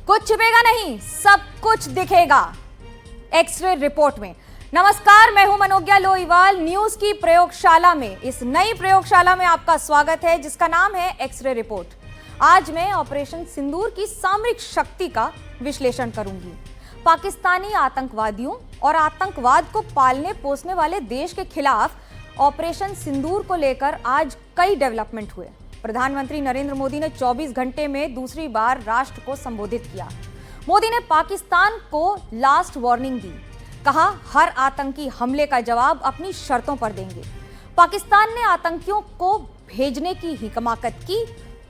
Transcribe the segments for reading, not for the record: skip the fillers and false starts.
कुछ छिपेगा नहीं, सब कुछ दिखेगा एक्सरे रिपोर्ट में। नमस्कार, मैं हूं मनोज्ञा लोईवाल। न्यूज की प्रयोगशाला में, इस नई प्रयोगशाला में आपका स्वागत है जिसका नाम है एक्सरे रिपोर्ट। आज मैं ऑपरेशन सिंदूर की सामरिक शक्ति का विश्लेषण करूंगी। पाकिस्तानी आतंकवादियों और आतंकवाद को पालने पोसने वाले देश के खिलाफ ऑपरेशन सिंदूर को लेकर आज कई डेवलपमेंट हुए। प्रधानमंत्री नरेंद्र मोदी ने 24 घंटे में दूसरी बार राष्ट्र को संबोधित किया। मोदी ने पाकिस्तान को लास्ट वार्निंग दी, कहा हर आतंकी हमले का जवाब अपनी शर्तों पर देंगे। पाकिस्तान ने आतंकियों को भेजने की हिमाकत की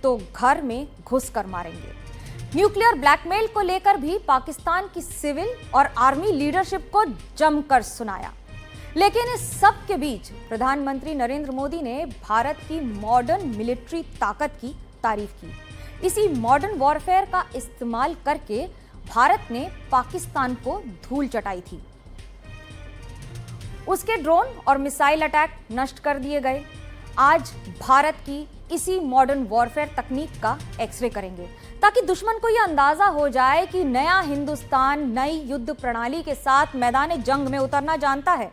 तो घर में घुसकर मारेंगे। न्यूक्लियर ब्लैकमेल को लेकर भी पाकिस्तान की सिविल और आर्मी लीडरशिप को जमकर सुनाया। लेकिन इस सब के बीच प्रधानमंत्री नरेंद्र मोदी ने भारत की मॉडर्न मिलिट्री ताकत की तारीफ की। इसी मॉडर्न वॉरफेयर का इस्तेमाल करके भारत ने पाकिस्तान को धूल चटाई थी। उसके ड्रोन और मिसाइल अटैक नष्ट कर दिए गए। आज भारत की इसी मॉडर्न वॉरफेयर तकनीक का एक्सरे करेंगे ताकि दुश्मन को यह अंदाजा हो जाए कि नया हिंदुस्तान नई युद्ध प्रणाली के साथ मैदान जंग में उतरना जानता है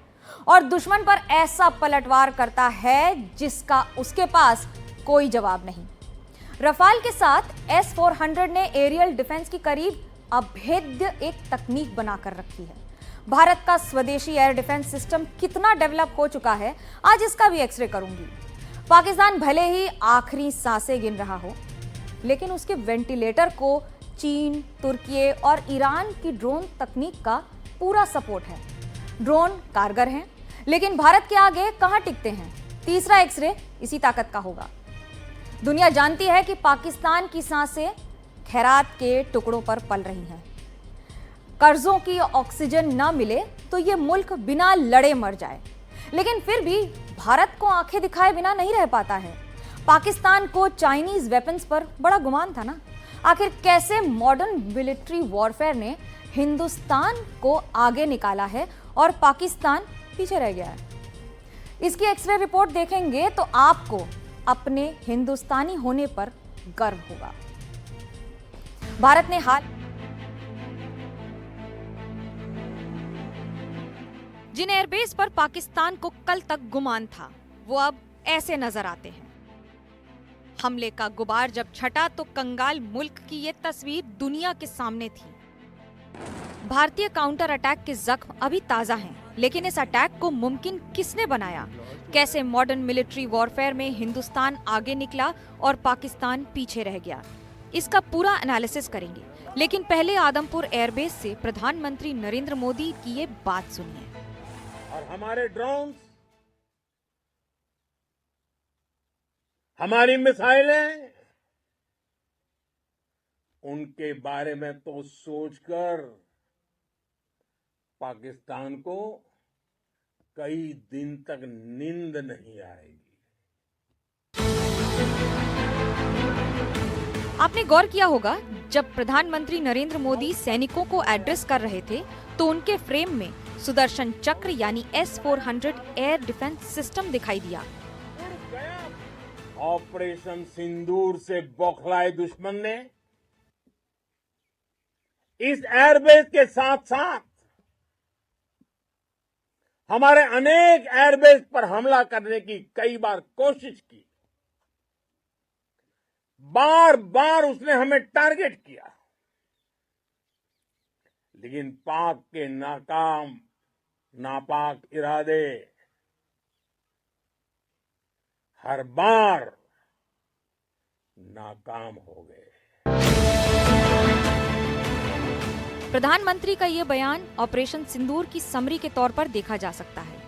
और दुश्मन पर ऐसा पलटवार करता है जिसका उसके पास कोई जवाब नहीं। रफाल के साथ S-400 ने एरियल डिफेंस की करीब अभेद्य एक तकनीक बनाकर रखी है। भारत का स्वदेशी एयर डिफेंस सिस्टम कितना डेवलप हो चुका है, आज इसका भी एक्सरे करूंगी। पाकिस्तान भले ही आखिरी सांसें गिन रहा हो, लेकिन उसके वेंटिलेटर को चीन, तुर्की और ईरान की ड्रोन तकनीक का पूरा सपोर्ट है। ड्रोन कारगर हैं, लेकिन भारत के आगे कहां टिकते हैं? तीसरा एक्सरे इसी ताकत का होगा। दुनिया जानती है कि पाकिस्तान की सांसें खैरात के टुकड़ों पर पल रही हैं। कर्जों की ऑक्सीजन न मिले तो ये मुल्क बिना लड़े मर जाए, लेकिन फिर भी भारत को आंखें दिखाए बिना नहीं रह पाता है। पाकिस्तान को चाइनीज वेपन्स पर बड़ा गुमान था ना। आखिर कैसे मॉडर्न मिलिट्री वॉरफेयर ने हिंदुस्तान को आगे निकाला है और पाकिस्तान पीछे रह गया है? इसकी एक्सरे रिपोर्ट देखेंगे तो आपको अपने हिंदुस्तानी होने पर गर्व होगा। भारत ने जिन एयरबेस पर पाकिस्तान को कल तक गुमान था, वो अब ऐसे नजर आते हैं। हमले का गुबार जब छटा तो कंगाल मुल्क की ये तस्वीर दुनिया के सामने थी। भारतीय काउंटर अटैक के जख्म अभी ताजा हैं, लेकिन इस अटैक को मुमकिन किसने बनाया? कैसे मॉडर्न मिलिट्री वॉरफेयर में हिंदुस्तान आगे निकला और पाकिस्तान पीछे रह गया? इसका पूरा एनालिसिस करेंगे, लेकिन पहले आदमपुर एयरबेस से प्रधानमंत्री नरेंद्र मोदी की ये बात सुनिए। और हमारे ड्रोन, हमारी मिसाइलें, उनके बारे में तो सोचकर पाकिस्तान को कई दिन तक नींद नहीं आएगी। आपने गौर किया होगा, जब प्रधानमंत्री नरेंद्र मोदी सैनिकों को एड्रेस कर रहे थे तो उनके फ्रेम में सुदर्शन चक्र यानी S-400 एयर डिफेंस सिस्टम दिखाई दिया। ऑपरेशन सिंदूर से बौखलाए दुश्मन ने इस एयरबेस के साथ साथ हमारे अनेक एयरबेस पर हमला करने की कई बार कोशिश की। बार बार उसने हमें टारगेट किया, लेकिन पाक के नापाक इरादे हर बार नाकाम हो गए। प्रधानमंत्री का ये बयान ऑपरेशन सिंदूर की समरी के तौर पर देखा जा सकता है,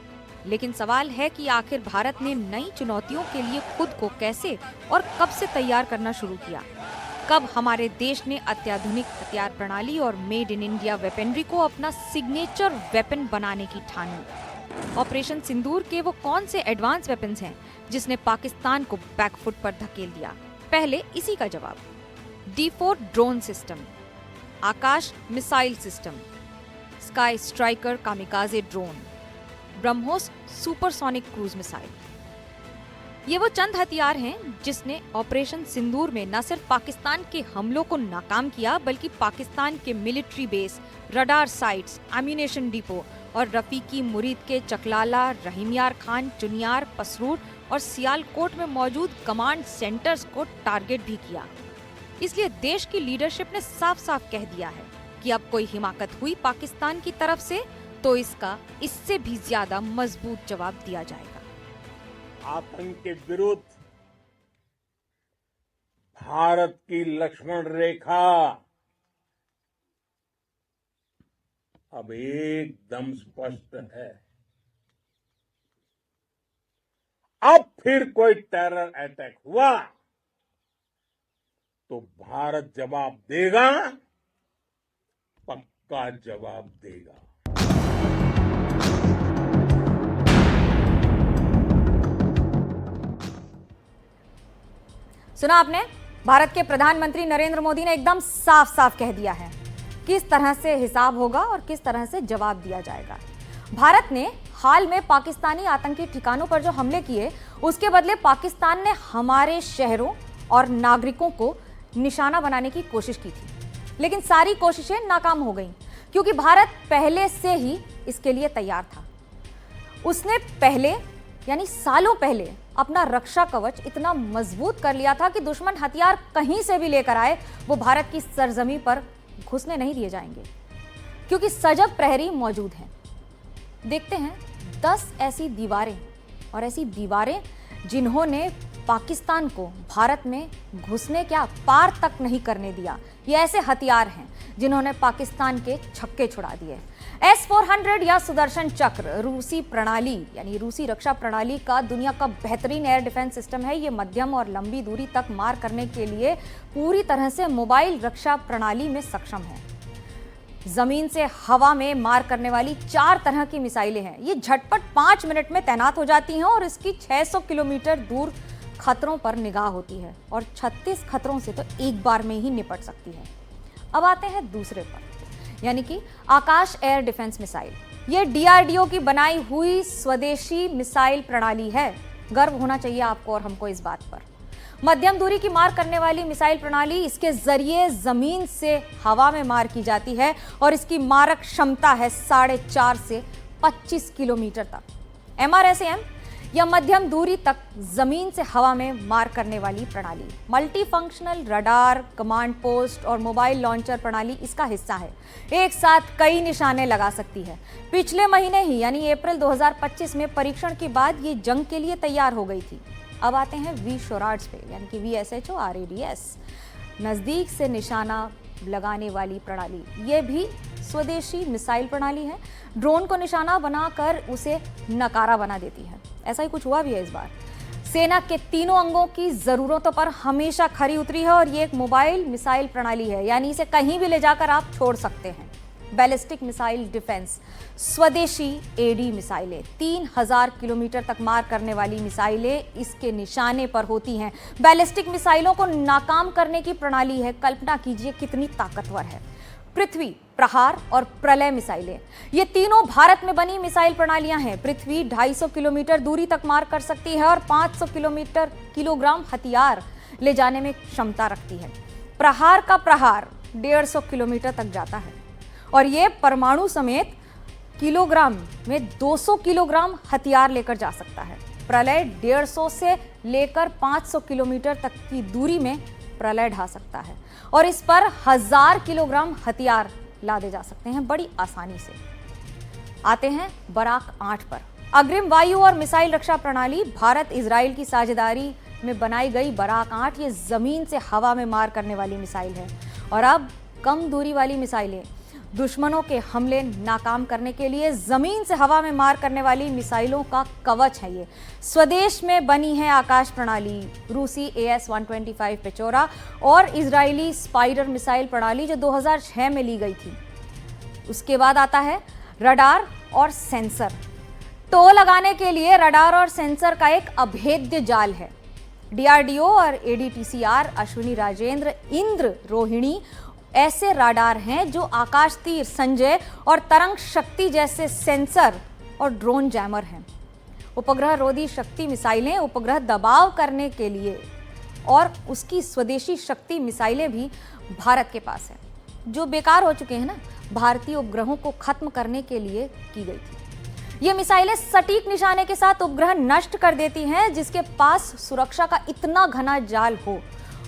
लेकिन सवाल है कि आखिर भारत ने नई चुनौतियों के लिए खुद को कैसे और कब से तैयार करना शुरू किया? कब हमारे देश ने अत्याधुनिक हथियार प्रणाली और मेड इन इंडिया वेपनरी को अपना सिग्नेचर वेपन बनाने की ठानी? ऑपरेशन सिंदूर के वो कौन से एडवांस वेपन्स हैं जिसने पाकिस्तान को बैकफुट पर धकेल दिया? पहले इसी का जवाब। D4 drone system, Akash missile system, Sky Striker kamikaze drone, BrahMos supersonic cruise missile. ये वो चंद हथियार हैं जिसने ऑपरेशन सिंदूर में न सिर्फ पाकिस्तान के हमलों को नाकाम किया बल्कि पाकिस्तान के military base, radar sites, ammunition depot और रफीकी मुरीद के चकलाला, रहीमयार खान, चुनियार, पसरूर और सियालकोट में मौजूद कमांड सेंटर्स को टारगेट भी किया। इसलिए देश की लीडरशिप ने साफ साफ कह दिया है कि अब कोई हिमाकत हुई पाकिस्तान की तरफ से तो इसका इससे भी ज्यादा मजबूत जवाब दिया जाएगा। आतंक के विरुद्ध भारत की लक्ष्मण रेखा अब एकदम स्पष्ट है। अब फिर कोई टेरर अटैक हुआ तो भारत जवाब देगा, पक्का जवाब देगा। सुना आपने, भारत के प्रधानमंत्री नरेंद्र मोदी ने एकदम साफ साफ कह दिया है किस तरह से हिसाब होगा और किस तरह से जवाब दिया जाएगा। भारत ने हाल में पाकिस्तानी आतंकी ठिकानों पर जो हमले किए उसके बदले पाकिस्तान ने हमारे शहरों और नागरिकों को निशाना बनाने की कोशिश की थी, लेकिन सारी कोशिशें नाकाम हो गईं क्योंकि भारत पहले से ही इसके लिए तैयार था। उसने पहले यानी सालों पहले अपना रक्षा कवच इतना मजबूत कर लिया था कि दुश्मन हथियार कहीं से भी लेकर आए वो भारत की सरजमी पर घुसने नहीं दिए जाएंगे क्योंकि सजग प्रहरी मौजूद हैं। देखते हैं 10 ऐसी दीवारें और ऐसी दीवारें जिन्होंने पाकिस्तान को भारत में घुसने क्या पार तक नहीं करने दिया। ये ऐसे हथियार हैं जिन्होंने पाकिस्तान के छक्के छुड़ा दिए। S-400 या सुदर्शन चक्र रूसी प्रणाली यानी रूसी रक्षा प्रणाली का दुनिया का बेहतरीन एयर डिफेंस सिस्टम है। ये मध्यम और लंबी दूरी तक मार करने के लिए पूरी तरह से मोबाइल रक्षा प्रणाली में सक्षम है। जमीन से हवा में मार करने वाली 4 तरह की मिसाइलें हैं। ये झटपट 5 मिनट में तैनात हो जाती हैं और इसकी 600 किलोमीटर दूर खतरों पर निगाह होती है और 36 खतरों से तो एक बार में ही निपट सकती है। अब आते हैं दूसरे पर, यानी कि आकाश एयर डिफेंस मिसाइल। ये DRDO की बनाई हुई स्वदेशी मिसाइल प्रणाली है। गर्व होना चाहिए आपको और हमको इस बात पर। मध्यम दूरी की मार करने वाली मिसाइल प्रणाली, इसके जरिए जमीन से हवा में मार की जाती है और इसकी मारक क्षमता है 4.5 से 25 किलोमीटर तक। MRSAM या मध्यम दूरी तक जमीन से हवा में मार करने वाली प्रणाली। Multi functional radar, command post और मोबाइल लॉन्चर प्रणाली इसका हिस्सा है। एक साथ कई निशाने लगा सकती है। पिछले महीने ही यानी अप्रैल 2025 में परीक्षण के बाद ये जंग के लिए तैयार हो गई थी। अब आते हैं V-SHORAD पे, यानी कि VSHORADS, नजदीक से निशाना लगाने वाली प्रणाली। ये भी स्वदेशी मिसाइल प्रणाली है। ड्रोन को निशाना बनाकर उसे नकारा बना देती है। ऐसा ही कुछ हुआ भी है इस बार। सेना के तीनों अंगों की जरूरतों पर हमेशा खरी उतरी है और ये एक मोबाइल मिसाइल प्रणाली है, यानी इसे कहीं भी ले जाकर आप छोड़ सकते हैं। बैलिस्टिक मिसाइल डिफेंस, स्वदेशी AD मिसाइलें, 3000 किलोमीटर तक मार करने वाली मिसाइलें इसके निशाने पर होती हैं। बैलिस्टिक मिसाइलों को नाकाम करने की प्रणाली है। कल्पना कीजिए कितनी ताकतवर है। पृथ्वी, प्रहार और प्रलय मिसाइलें, ये तीनों भारत में बनी मिसाइल प्रणालियां हैं। पृथ्वी 250 किलोमीटर दूरी तक मार कर सकती है और 500 किलोग्राम हथियार ले जाने में क्षमता रखती है। प्रहार का प्रहार 150 किलोमीटर तक जाता है और ये परमाणु समेत किलोग्राम में 200 किलोग्राम हथियार लेकर जा सकता है। प्रलय 150 से लेकर 500 किलोमीटर तक की दूरी में प्रलय ढा सकता है और इस पर 1000 किलोग्राम हथियार लादे जा सकते हैं बड़ी आसानी से। आते हैं बराक 8 पर। अग्रिम वायु और मिसाइल रक्षा प्रणाली, भारत इजराइल की साझेदारी में बनाई गई बराक 8 ये जमीन से हवा में मार करने वाली मिसाइल है। और अब कम दूरी वाली मिसाइलें, दुश्मनों के हमले नाकाम करने के लिए जमीन से हवा में मार करने वाली मिसाइलों का कवच है। ये स्वदेश में बनी है आकाश प्रणाली, रूसी AS-125 पेचोरा और इजरायली स्पाइडर मिसाइल प्रणाली जो 2006 में ली गई थी। उसके बाद आता है रडार और सेंसर। टो लगाने के लिए रडार और सेंसर का एक अभेद्य जाल है। DRDO और ADTCR, अश्विनी राजेंद्र, इंद्र रोहिणी ऐसे राडार हैं जो आकाश तीर, संजय और तरंग शक्ति जैसे सेंसर और ड्रोन जैमर हैं। उपग्रह रोधी शक्ति मिसाइलें उपग्रह दबाव करने के लिए और उसकी स्वदेशी शक्ति मिसाइलें भी भारत के पास है, जो बेकार हो चुके हैं ना, भारतीय उपग्रहों को खत्म करने के लिए की गई थी। ये मिसाइलें सटीक निशाने के साथ उपग्रह नष्ट कर देती हैं। जिसके पास सुरक्षा का इतना घना जाल हो,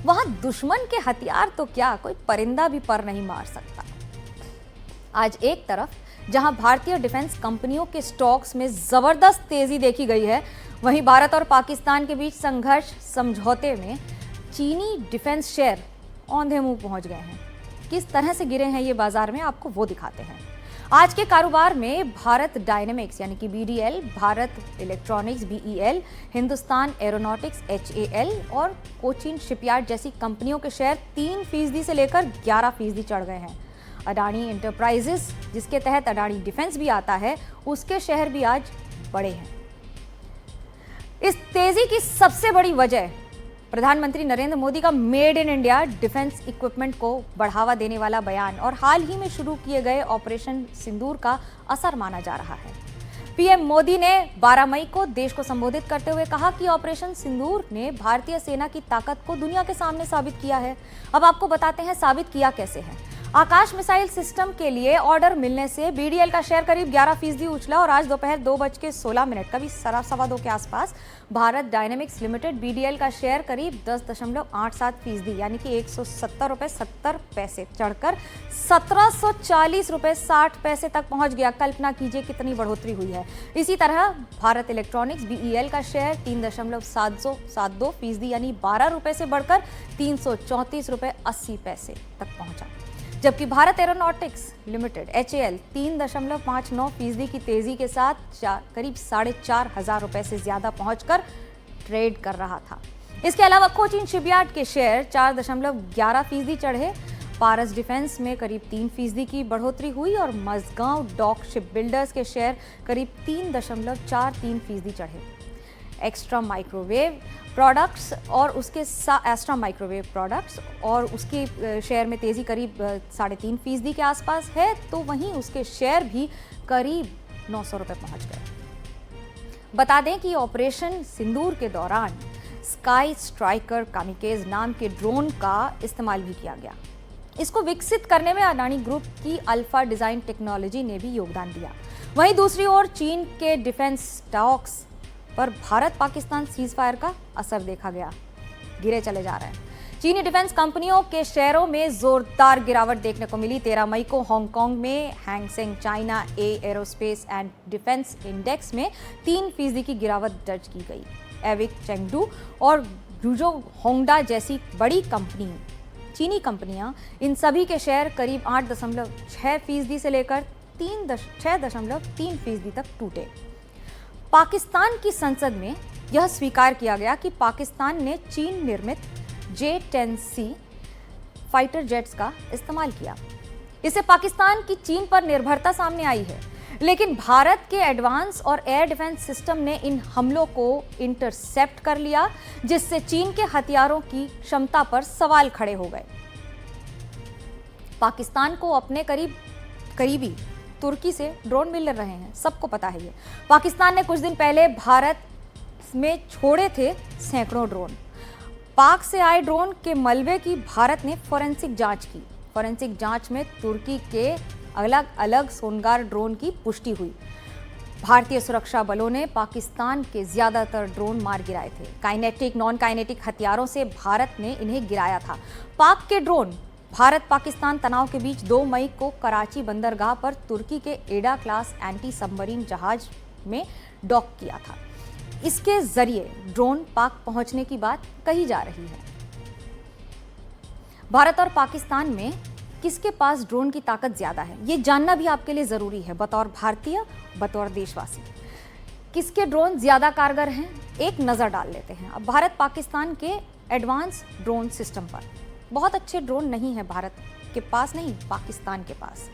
वहां दुश्मन के हथियार तो क्या, कोई परिंदा भी पर नहीं मार सकता। आज एक तरफ जहां भारतीय डिफेंस कंपनियों के स्टॉक्स में जबरदस्त तेजी देखी गई है, वहीं भारत और पाकिस्तान के बीच संघर्ष समझौते में चीनी डिफेंस शेयर औंधे मुंह पहुंच गए हैं। किस तरह से गिरे हैं ये बाजार में, आपको वो दिखाते हैं। आज के कारोबार में भारत डायनेमिक्स यानी कि BDL, Bharat electronics BEL, Hindustan aeronautics HAL और कोचिन शिपयार्ड जैसी कंपनियों के शेयर 3% से लेकर 11% चढ़ गए हैं। अडानी एंटरप्राइजेस, जिसके तहत अडानी डिफेंस भी आता है, उसके शेयर भी आज बढ़े हैं। इस तेजी की सबसे बड़ी वजह प्रधानमंत्री नरेंद्र मोदी का made in India defence equipment को बढ़ावा देने वाला बयान और हाल ही में शुरू किए गए ऑपरेशन सिंदूर का असर माना जा रहा है। पीएम मोदी ने 12 मई को देश को संबोधित करते हुए कहा कि ऑपरेशन सिंदूर ने भारतीय सेना की ताकत को दुनिया के सामने साबित किया है। अब आपको बताते हैं साबित किया कैसे है। आकाश मिसाइल सिस्टम के लिए ऑर्डर मिलने से BDL का शेयर करीब 11% उछला और आज दोपहर 2:16 कभी 2:15 के आसपास भारत डायनेमिक्स लिमिटेड BDL का शेयर करीब 10.87% यानी कि 170 रुपये 70 पैसे चढ़कर 1740 रुपये 60 पैसे तक पहुंच गया। कल्पना कीजिए कितनी बढ़ोतरी हुई है। इसी तरह भारत इलेक्ट्रॉनिक्स BEL का शेयर 3.72% यानी 12 रुपये से बढ़कर 334 रुपये 80 पैसे तक पहुंचा, जबकि भारत एरोनॉटिक्स लिमिटेड HAL 3.59% की तेजी के साथ करीब 4,500 रुपए से ज्यादा पहुंचकर ट्रेड कर रहा था। इसके अलावा कोचिन शिपयार्ड के शेयर 4.11% चढ़े। पारस डिफेंस में करीब 3% की बढ़ोतरी हुई और मजगांव डॉक शिप बिल्डर्स के शेयर करीब 3.43% चढ़े। एक्स्ट्रा माइक्रोवेव प्रोडक्ट्स और उसके एस्ट्रा माइक्रोवेव प्रोडक्ट्स और उसके शेयर में तेजी करीब 3.5% के आसपास है, तो वहीं उसके शेयर भी करीब 900 रुपये पहुंच गए। बता दें कि ऑपरेशन सिंदूर के दौरान स्काई स्ट्राइकर कामिकेज नाम के ड्रोन का इस्तेमाल भी किया गया। इसको विकसित करने में अडानी ग्रुप की अल्फा डिजाइन टेक्नोलॉजी ने भी योगदान दिया। वहीं दूसरी ओर चीन के डिफेंस स्टॉक्स पर भारत पाकिस्तान सीज फायर का असर देखा गया, गिरे चले जा रहे हैं। चीनी डिफेंस कंपनियों के शेयरों में जोरदार गिरावट देखने को मिली। 13 मई को हांगकांग में Hang Seng China aerospace and defence index में 3% की गिरावट दर्ज की गई। एविक, चेंगडू और गुजो होंडा जैसी बड़ी कंपनी चीनी कंपनियां, इन सभी के शेयर करीब 8.6% से लेकर 6.3% तक टूटे। पाकिस्तान की संसद में यह स्वीकार किया गया कि पाकिस्तान ने चीन निर्मित J-10C फाइटर जेट्स का इस्तेमाल किया। इससे पाकिस्तान की चीन पर निर्भरता सामने आई है, लेकिन भारत के एडवांस और एयर डिफेंस सिस्टम ने इन हमलों को इंटरसेप्ट कर लिया, जिससे चीन के हथियारों की क्षमता पर सवाल खड़े हो गए। पाकिस्तान को अपने करीबी तुर्की से ड्रोन मिल रहे हैं, सबको पता है ये। पाकिस्तान ने कुछ दिन पहले भारत में छोड़े थे सैकड़ों ड्रोन। पाक से आए ड्रोन के मलबे की भारत ने फॉरेंसिक जांच की। फॉरेंसिक जांच में तुर्की के अलग अलग सोनगार ड्रोन की पुष्टि हुई। भारतीय सुरक्षा बलों ने पाकिस्तान के ज्यादातर ड्रोन मार गिराए थे। काइनेटिक, नॉन काइनेटिक हथियारों से भारत ने इन्हें गिराया था। पाक के ड्रोन भारत पाकिस्तान तनाव के बीच 2 मई को कराची बंदरगाह पर तुर्की के एडा क्लास एंटी सबमरीन जहाज में डॉक किया था। इसके जरिए ड्रोन पाक पहुंचने की बात कही जा रही है। भारत और पाकिस्तान में किसके पास ड्रोन की ताकत ज्यादा है, ये जानना भी आपके लिए जरूरी है। बतौर भारतीय, बतौर देशवासी, किसके ड्रोन ज्यादा कारगर हैं, एक नजर डाल लेते हैं। अब भारत पाकिस्तान के एडवांस ड्रोन सिस्टम पर बहुत अच्छे ड्रोन नहीं है भारत के पास, नहीं पाकिस्तान के पास।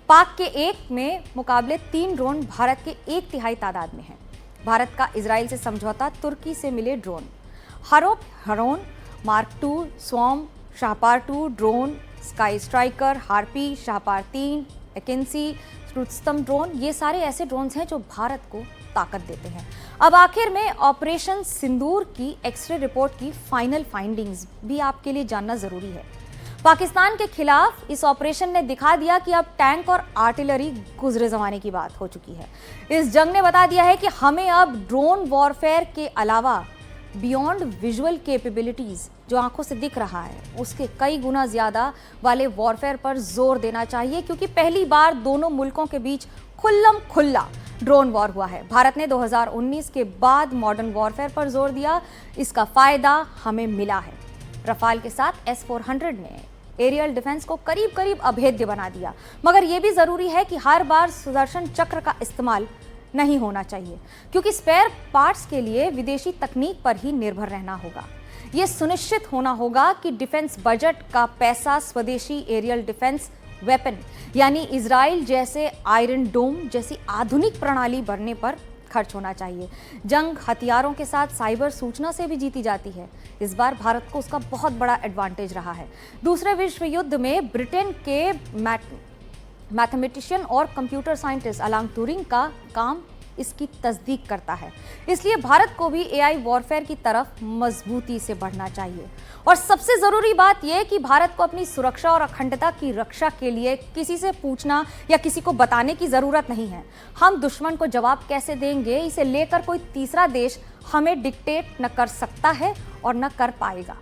पाक के एक में मुकाबले 3 ड्रोन भारत के 1/3 तादाद में हैं। भारत का इजराइल से समझौता, तुर्की से मिले drone, Heron, Mark 2, swarm, Shahpar 2 drone Sky Striker, Harpy, Shahpar 3, Akinci, Rustom drone, ये सारे ऐसे ड्रोन्स हैं जो भारत को ताकत देते हैं। अब आखिर में ऑपरेशन सिंदूर की एक्सरे रिपोर्ट की फाइनल फाइंडिंग्स भी आपके लिए जानना जरूरी है। पाकिस्तान के खिलाफ इस ऑपरेशन ने दिखा दिया कि अब टैंक और आर्टिलरी गुजरे जमाने की बात हो चुकी है। इस जंग ने बता दिया है कि हमें अब ड्रोन वॉरफेयर के अलावा बियॉन्ड विजुअल कैपेबिलिटीज, जो आंखों से दिख रहा है, उसके कई गुना ज्यादा वाले वॉरफेयर पर जोर देना चाहिए, क्योंकि पहली बार दोनों मुल्कों के बीच खुल्लम खुल्ला ड्रोन वॉर हुआ है। भारत ने 2019 के बाद मॉडर्न वॉरफेयर पर जोर दिया, इसका फायदा हमें मिला है। रफाल के साथ S-400 ने एरियल डिफेंस को करीब करीब अभेद्य बना दिया, मगर यह भी जरूरी है कि हर बार सुदर्शन चक्र का इस्तेमाल नहीं होना चाहिए, क्योंकि स्पेयर पार्ट्स के लिए विदेशी तकनीक पर ही निर्भर रहना होगा। यह सुनिश्चित होना होगा कि डिफेंस बजट का पैसा स्वदेशी एरियल डिफेंस वेपन यानी इजराइल जैसे आयरन डोम जैसी आधुनिक प्रणाली बनने पर खर्च होना चाहिए। जंग हथियारों के साथ साइबर सूचना से भी जीती जाती है। इस बार भारत को उसका बहुत बड़ा एडवांटेज रहा है। दूसरे विश्व युद्ध में ब्रिटेन के मैथमेटिशियन और कंप्यूटर साइंटिस्ट अलान ट्यूरिंग का काम इसकी तस्दीक करता है। इसलिए भारत को भी एआई वॉरफेयर की तरफ मजबूती से बढ़ना चाहिए। और सबसे जरूरी बात यह कि भारत को अपनी सुरक्षा और अखंडता की रक्षा के लिए किसी से पूछना या किसी को बताने की जरूरत नहीं है। हम दुश्मन को जवाब कैसे देंगे, इसे लेकर कोई तीसरा देश हमें डिक्टेट न कर सकता है और न कर पाएगा।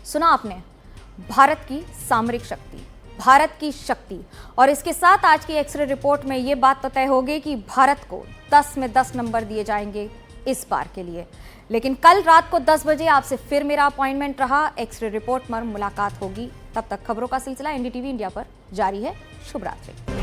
सुना आपने भारत की सामरिक शक्ति, भारत की शक्ति, और इसके साथ आज की एक्सरे रिपोर्ट में यह बात तो तय हो गई कि भारत को 10 में 10 नंबर दिए जाएंगे इस बार के लिए। लेकिन कल रात को 10 बजे आपसे फिर मेरा अपॉइंटमेंट रहा, एक्सरे रिपोर्ट पर मुलाकात होगी। तब तक खबरों का सिलसिला एनडीटीवी इंडिया पर जारी है। शुभ रात्रि।